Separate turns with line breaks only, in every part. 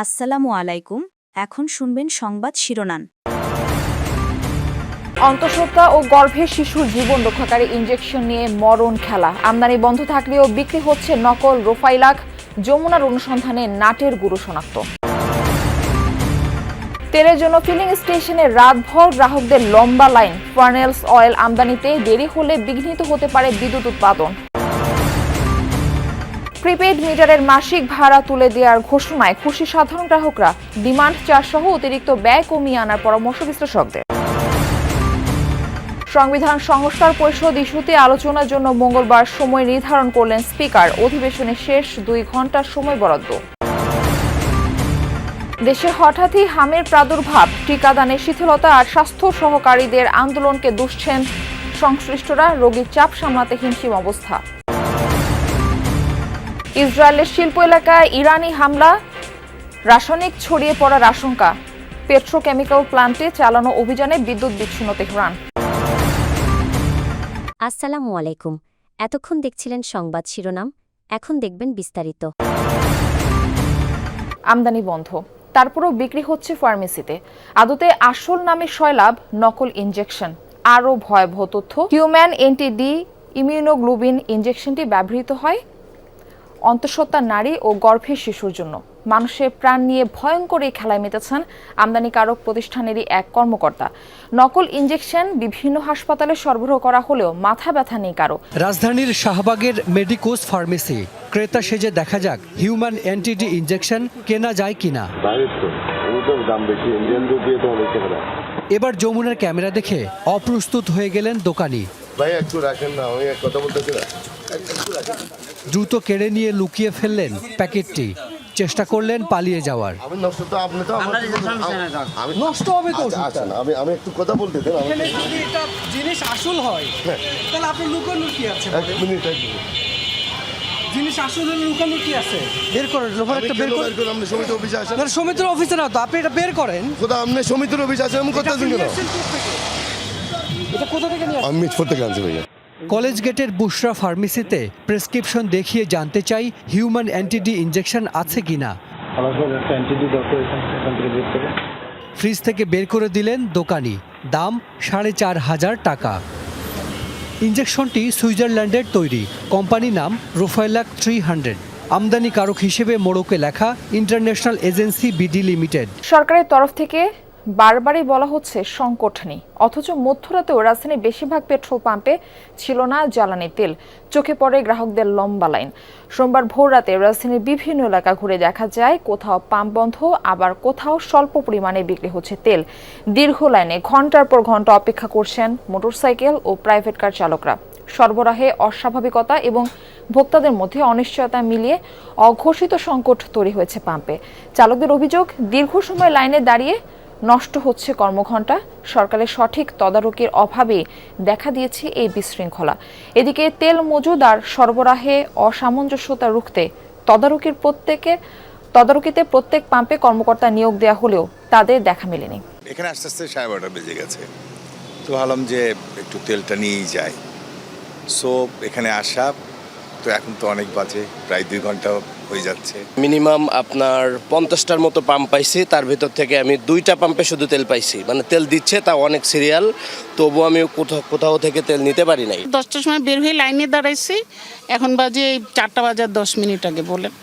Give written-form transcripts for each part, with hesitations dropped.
আসসালামু আলাইকুম। এখন শুনবেন সংবাদ শিরোনাম।
অন্তঃসত্ত্বা ও গর্ভে শিশুর জীবন রক্ষাকারী ইনজেকশন নিয়ে মরণ খেলা। আমদানি বন্ধ থাকলেও বিক্রি হচ্ছে নকল রোফাইলাক। যমুনার অনুসন্ধানে নাটের গুরু শনাক্ত। তেলের জন্য ফিলিং স্টেশনে রাতভর গ্রাহকদের লম্বা লাইন। ফার্নেলস অয়েল আমদানিতে দেরি হলে বিঘ্নিত হতে পারে বিদ্যুৎ উৎপাদন। প্রিপেড মিটারের মাসিক ভাড়া তুলে দেওয়ার ঘোষণায় খুশি সাধারণ গ্রাহকরা। ডিমান্ড চার্জ সহ অতিরিক্ত ব্যয় কমিয়ে আনার পরামর্শ বিশ্লেষকদের। সংবিধান সংস্কার পরিষদ ইস্যুতে আলোচনার জন্য মঙ্গলবার সময় নির্ধারণ করলেন স্পিকার। অধিবেশনের শেষ 2 ঘণ্টার সময় বরাদ্দ। দেশে হঠাৎই হামের প্রাদুর্ভাব, টিকাদানে শিথিলতা আর স্বাস্থ্য সহকারীদের আন্দোলনকে দুষছেন সংশ্লিষ্টরা। রোগীর চাপ সামলাতে হিমশিম অবস্থা। ইসরায়েলের শিল্প এলাকায় ইরানি হামলা, রাসায়নিক ছড়িয়ে পড়ার আশঙ্কা। পেট্রোকেমিক্যাল প্ল্যান্টে চালানো অভিযানে বিদ্যুৎ বিচ্ছিন্ন তেহরান।
আসসালামু আলাইকুম। এতক্ষণ দেখছিলেন সংবাদ শিরোনাম, এখন দেখবেন বিস্তারিত।
আমদানি বন্ধ, তারপরও বিক্রি হচ্ছে ফার্মেসিতে। আদতে আসল নামে সয়লাভ, নকল ইনজেকশন। আরও ভয়াবহ তথ্য, হিউম্যান এন্টি-ডি ইমিউনোগ্লোবিন ইনজেকশনটি ব্যবহৃত হয় অন্তঃসত্ত্বা নারী ও গর্ভের শিশুর জন্য। মানুষের প্রাণ নিয়ে ভয়ঙ্কর এই খেলায় মেতেছেন আমদানিকারক প্রতিষ্ঠানেরই এক কর্মকর্তা। নকল ইনজেকশন বিভিন্ন হাসপাতালে সরবরাহ করা হলেও মাথা ব্যথা নেই কারো।
রাজধানীর শাহবাগের মেডিকোস ফার্মেসি ক্রেতা সেজে দেখা যাক হিউম্যান অ্যান্টি-ডি ইনজেকশন কেনা যায় কিনা। এবার যমুনার ক্যামেরা দেখে অপ্রস্তুত হয়ে গেলেন দোকানি। দ্রুত কেড়ে নিয়ে লুকিয়ে ফেললেন প্যাকেটটি, চেষ্টা করলেন পালিয়ে যাওয়ার।
নষ্ট হবে তো। আমি একটু কথা বলতে দেন। এখানে যদি এটা জিনিস আসল হয় তাহলে আপনি লুকানোর কি আছে? এক মিনিট। জিনিস আসল হলে লুকানোর কি আছে? বের করেন, লোহার একটা বের করেন। আপনি সমিতি অফিসে আসেন। না, সমিতির অফিসে না তো, আপনি এটা বের করেন। কোথা আপনি সমিতির অফিসে আসেন? আমি কথা শুনি না। এটা কোথা থেকে নিয়ে আসেন? আমি মিটফোর্ড থেকে আনছি ভাইয়া।
কলেজ গেটের বুশরা ফার্মেসিতে প্রেসক্রিপশন দেখিয়ে জানতে চাই হিউম্যান অ্যান্টি-ডি ইনজেকশন আছে কিনা। ফ্রিজ থেকে বের করে দিলেন দোকানি, দাম 4,500 টাকা। ইনজেকশনটি সুইজারল্যান্ডের তৈরি, কোম্পানি নাম রোফাইলাক 300। আমদানিকারক হিসেবে মোড়কে লেখা ইন্টারন্যাশনাল এজেন্সি বিডি লিমিটেড।
সরকারের তরফ থেকে বারবারই বলা হচ্ছে সংকট নেই, অথচ মধ্যরাতেও রাজধানীর বেশিরভাগ পেট্রোল পাম্পে ছিল না জ্বালানি তেল। চোখে পড়ে গ্রাহকদের লম্বা লাইন। সোমবার ভোর রাতে রাজধানীর বিভিন্ন এলাকা ঘুরে দেখা যায় কোথাও পাম্প বন্ধ, আবার কোথাও স্বল্প পরিমাণে বিক্রি হচ্ছে তেল। দীর্ঘ লাইনে ঘন্টার পর ঘন্টা অপেক্ষা করছেন মোটরসাইকেল ও প্রাইভেট কার চালকরা। সরবরাহে অস্বাভাবিকতা এবং ভোক্তাদের মধ্যে অনিশ্চয়তা মিলিয়ে অঘোষিত সংকট তৈরি হয়েছে পাম্পে। চালকদের অভিযোগ, দীর্ঘ সময় লাইনে দাঁড়িয়ে নষ্ট হচ্ছে কর্মঘণ্টা। সরকারের সঠিক তদারকির অভাবে দেখা দিয়েছে এই বিশৃঙ্খলা। এদিকে তেল মজুদ আর সরবরাহে অসামঞ্জস্যতা রুখতে তদারকিতে প্রত্যেক পাম্পে কর্মকর্তা নিয়োগ দেওয়া হলেও তাদের দেখা মেলেনি।
এখানে আস্তে আস্তে 12:30 বেজে গেছে, তো ভাবলাম যে একটু তেলটা নিয়েই যাই। সো এখানে আসা, তো এখন তো অনেক বাজে, প্রায় 2 ঘন্টা হয়ে যাচ্ছে।
মিনিমাম আপনার 50টার মতো পাম্প পাইছি, তার ভিতর থেকে আমি 2টা পাম্পে শুধু তেল পাইছি। মানে তেল দিচ্ছে, তা অনেক সিরিয়াল, তবু আমি কোথাও থেকে তেল নিতে পারি নাই।
10টার সময় বের হয়ে লাইনে দাঁড়াইছি, এখন বাজে 4টা বাজার 10 মিনিট আগে। বলেন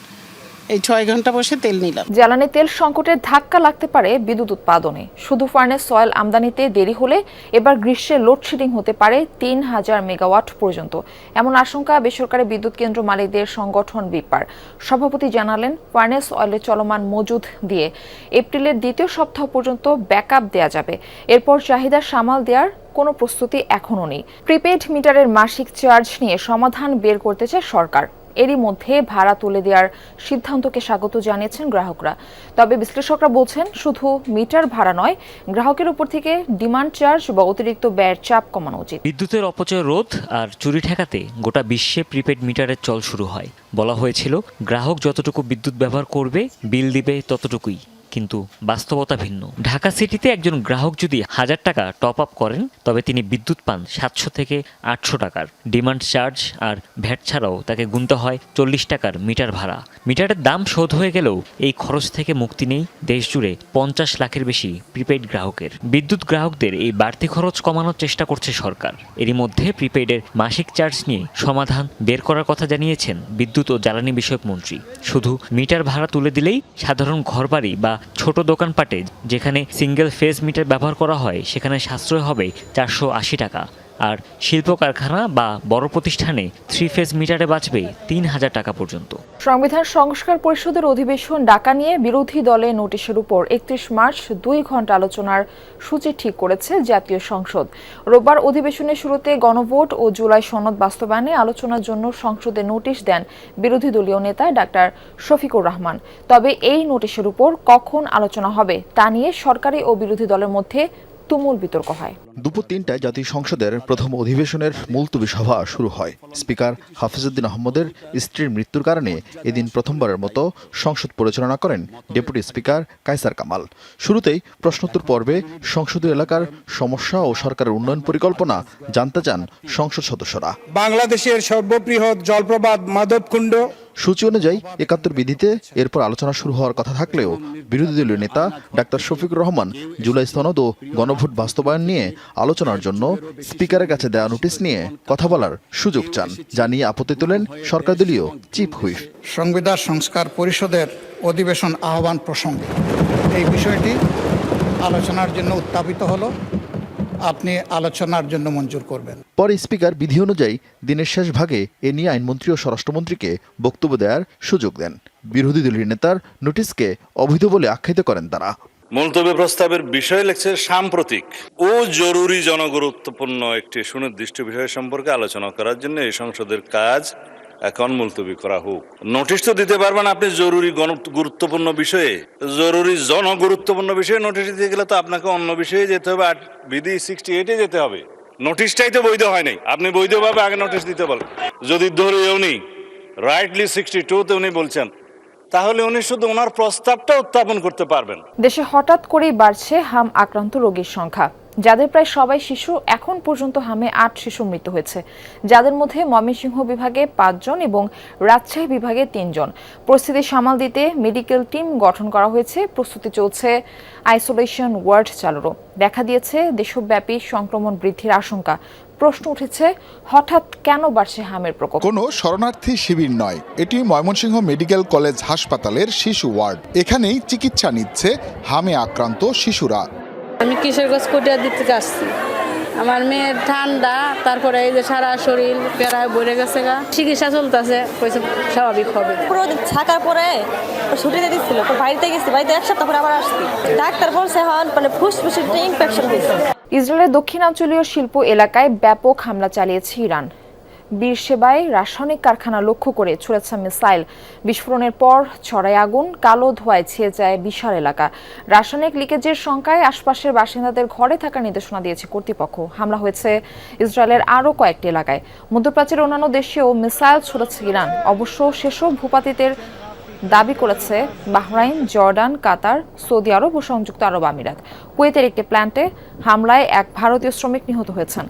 এই 6 ঘন্টা বসে তেল নিলাম।
জ্বালানি তেল সংকটের ধাক্কা লাগতে পারে বিদ্যুৎ উৎপাদনে। শুধু ফার্নেস অয়েল আমদানিতে দেরি হলে এবার গ্রীষ্মে লোডশেডিং হতে পারে 3000 মেগাওয়াট পর্যন্ত। এমন আশঙ্কা বেসরকারি বিদ্যুৎ কেন্দ্র মালিকদের সংগঠন বিপার সভাপতি জানালেন, ফার্নেস অয়েলের চলমান মজুদ দিয়ে এপ্রিলের 2য় সপ্তাহ পর্যন্ত ব্যাকআপ দেয়া যাবে। এরপর চাহিদা সামাল দেওয়ার কোনো প্রস্তুতি এখনও নেই। প্রিপেড মিটারের মাসিক চার্জ নিয়ে সমাধান বের করতে চায় সরকার। এরই মধ্যে ভাড়া তুলে দেওয়ার সিদ্ধান্তকে স্বাগত জানিয়েছেন গ্রাহকরা। তবে বিশ্লেষকরা বলছেন, শুধু মিটার ভাড়া নয়, গ্রাহকের উপর থেকে ডিমান্ড চার্জ বা অতিরিক্ত ব্যয়ের চাপ কমানো উচিত।
বিদ্যুতের অপচয় রোধ আর চুরি ঠেকাতে গোটা বিশ্বে প্রিপেড মিটারের চল শুরু হয়। বলা হয়েছিল, গ্রাহক যতটুকু বিদ্যুৎ ব্যবহার করবে, বিল দিবে ততটুকুই। কিন্তু বাস্তবতা ভিন্ন। ঢাকা সিটিতে একজন গ্রাহক যদি 1000 টাকা টপ আপ করেন তবে তিনি বিদ্যুৎ পান 700 থেকে 800 টাকার। ডিমান্ড চার্জ আর ভ্যাট ছাড়াও তাকে গুনতে হয় 40 টাকার মিটার ভাড়া। মিটারের দাম শোধ হয়ে গেলেও এই খরচ থেকে মুক্তি নেই দেশজুড়ে 50 লাখের বেশি প্রিপেইড গ্রাহকের। বিদ্যুৎ গ্রাহকদের এই বাড়তি খরচ কমানোর চেষ্টা করছে সরকার। এরই মধ্যে প্রিপেইডের মাসিক চার্জ নিয়ে সমাধান বের করার কথা জানিয়েছেন বিদ্যুৎ ও জ্বালানি বিষয়ক মন্ত্রী। শুধু মিটার ভাড়া তুলে দিলেই সাধারণ ঘরবাড়ি বা ছোট দোকানপাটে যেখানে সিঙ্গেল ফেজ মিটার ব্যবহার করা হয় সেখানে সাশ্রয় হবে 480 টাকা। আর শিল্প কারখানা বা বড় প্রতিষ্ঠানে 3 ফেজ মিটারে বাঁচবে 3000 টাকা পর্যন্ত।
সংবিধান সংস্কার পরিষদের অধিবেশন ডাকা নিয়ে বিরোধী দলের নোটিশের উপর 31 মার্চ 2 ঘন্টা আলোচনার সূচি ঠিক করেছে জাতীয় সংসদ। রোববার অধিবেশনের শুরুতে গণভোট ও জুলাই সনদ বাস্তবায়নে আলোচনার জন্য সংসদে নোটিশ দেন বিরোধী দলীয় নেতা ডাক্তার শফিকুর রহমান। তবে এই নোটিশের উপর কখন আলোচনা হবে তা নিয়ে সরকারি ও বিরোধী দলের মধ্যে তুমুল বিতর্ক হয়।
দুপুর 3টায় জাতীয় সংসদের প্রথম অধিবেশনের মুলতবি সভা শুরু হয়। স্পিকার হাফিজউদ্দিন আহমদের স্ত্রীর মৃত্যুর কারণে এদিন প্রথমবারের মতো সংসদ পরিচালনা করেন ডেপুটি স্পিকার কায়সার কামাল। শুরুতেই প্রশ্নোত্তর পর্বে সংসদীয় এলাকার সমস্যা ও সরকারের উন্নয়ন পরিকল্পনা জানতে চান সংসদ সদস্যরা।
বাংলাদেশের সর্ববৃহৎ জলপ্রপাত মাধবকুণ্ড
সূচি অনুযায়ী 71 বিধিতে এরপর আলোচনা শুরু হওয়ার কথা থাকলেও বিরোধী দলীয় নেতা ডাক্তার শফিকুর রহমান জুলাই সনদ ও গণভোট বাস্তবায়ন নিয়ে আলোচনার জন্য স্পিকারের কাছে দেওয়া নোটিশ নিয়ে কথা বলার সুযোগ চান, যা নিয়ে আপত্তি তোলেন সরকার দলীয় চিফ হুইপ।
সংবিধান সংস্কার পরিষদের অধিবেশন আহ্বান প্রসঙ্গে এই বিষয়টি আলোচনার জন্য উত্থাপিত হলো, আপনি আলোচনার জন্য মঞ্জুর করবেন।
পরে স্পিকার বিধি অনুযায়ী দিনের শেষ ভাগে এ নিয়ে আইনমন্ত্রী ও স্বরাষ্ট্রমন্ত্রীকে বক্তব্য দেওয়ার সুযোগ দেন। বিরোধী দলীয় নেতার নোটিশকে অবৈধ বলে আখ্যায়িত করেন তারা।
মুলতবি প্রস্তাবের বিষয় লেখছে সাম্প্রতিক ও জরুরি জনগুরুত্বপূর্ণ একটি সুনির্দিষ্ট বিষয় সম্পর্কে আলোচনা করার জন্য এই সংসদের কাজ এখন মুলতবি করা হোক। নোটিশ তো দিতে পারবেন আপনি জরুরি গুরুত্বপূর্ণ বিষয়ে, জরুরি জনগুরুত্বপূর্ণ বিষয়ে নোটিশ দিতে গেলে তো আপনাকে অন্য বিষয়ে যেতে হবে, আর বিধি 68-এ যেতে হবে। নোটিশটাই তো বৈধ হয় নাই, আপনি বৈধভাবে আগে নোটিশ দিতে বলেন। যদি ধরে উনি রাইটলি 62-তে উনি বলছেন, তাহলে উনি শুধু ওনার প্রস্তাবটা উত্থাপন করতে পারবেন।
দেশে হঠাৎ করেই বাড়ছে হাম আক্রান্ত রোগীর সংখ্যা, যাদের প্রায় সবাই শিশু। এখন পর্যন্ত হামে 8 শিশু মৃত্যু হয়েছে, যাদের মধ্যে ময়মনসিংহ বিভাগে 5 জন এবং রাজশাহী বিভাগে 3 জন। পরিস্থিতি সামাল দিতে মেডিকেল টিম গঠন করা হয়েছে, প্রস্তুতি চলছে আইসোলেশন ওয়ার্ড চালুরও। দেখা দিয়েছে দেশব্যাপী সংক্রমণ বৃদ্ধির আশঙ্কা। প্রশ্ন উঠেছে, হঠাৎ কেন বাড়ছে হামের প্রকোপ?
কোনো শরণার্থী শিবির নয়, এটি ময়মনসিংহ মেডিকেল কলেজ হাসপাতালের শিশু ওয়ার্ড। এখানেই চিকিৎসা নিচ্ছে হামে আক্রান্ত শিশুরা।
আমি কিশোরগঞ্জ কোটিয়া দিক থেকে আসছি। আমার মেয়ের ঠান্ডা, তারপরে এই যে সারা শরীর পেরায় বইরে গেছে, চিকিৎসা চলতেছে, স্বাভাবিক হবে।
পুরো থাকার পরে ছুটিতে দিচ্ছিল, তো বাড়িতে গেছি, বাড়িতে 1 সপ্তাহ পরে আবার আসছি। ডাক্তার বলছে হন মানে ফুসফুসের ইনফেকশন হয়েছে।
ইসরায়েলের দক্ষিণাঞ্চলীয় শিল্প এলাকায় ব্যাপক হামলা চালিয়েছে ইরান। বীরশেবায় রাসায়নিক কারখানা লক্ষ্য করে ছুড়েছে মিসাইল। বিস্ফোরণের পর ছড়ায় আগুন, কালো ধোঁয়ায় ছেয়ে যায় বিশাল এলাকা। রাসায়নিক লিকেজের শঙ্কায় আশপাশের বাসিন্দাদের ঘরে থাকার নির্দেশনা দিয়েছে কর্তৃপক্ষ। হামলা হয়েছে ইসরায়েলের আরও কয়েকটি এলাকায়। মধ্যপ্রাচ্যের অন্যান্য দেশেও মিসাইল ছুড়েছে ইরান। অবশ্য সেসব ভূপাতিতের দাবি করেছে বাহরাইন, জর্ডান, কাতার, সৌদি আরব ও সংযুক্ত আরব আমিরাত। কুয়েতের একটি প্ল্যান্টে হামলায় এক ভারতীয় শ্রমিক নিহত হয়েছেন।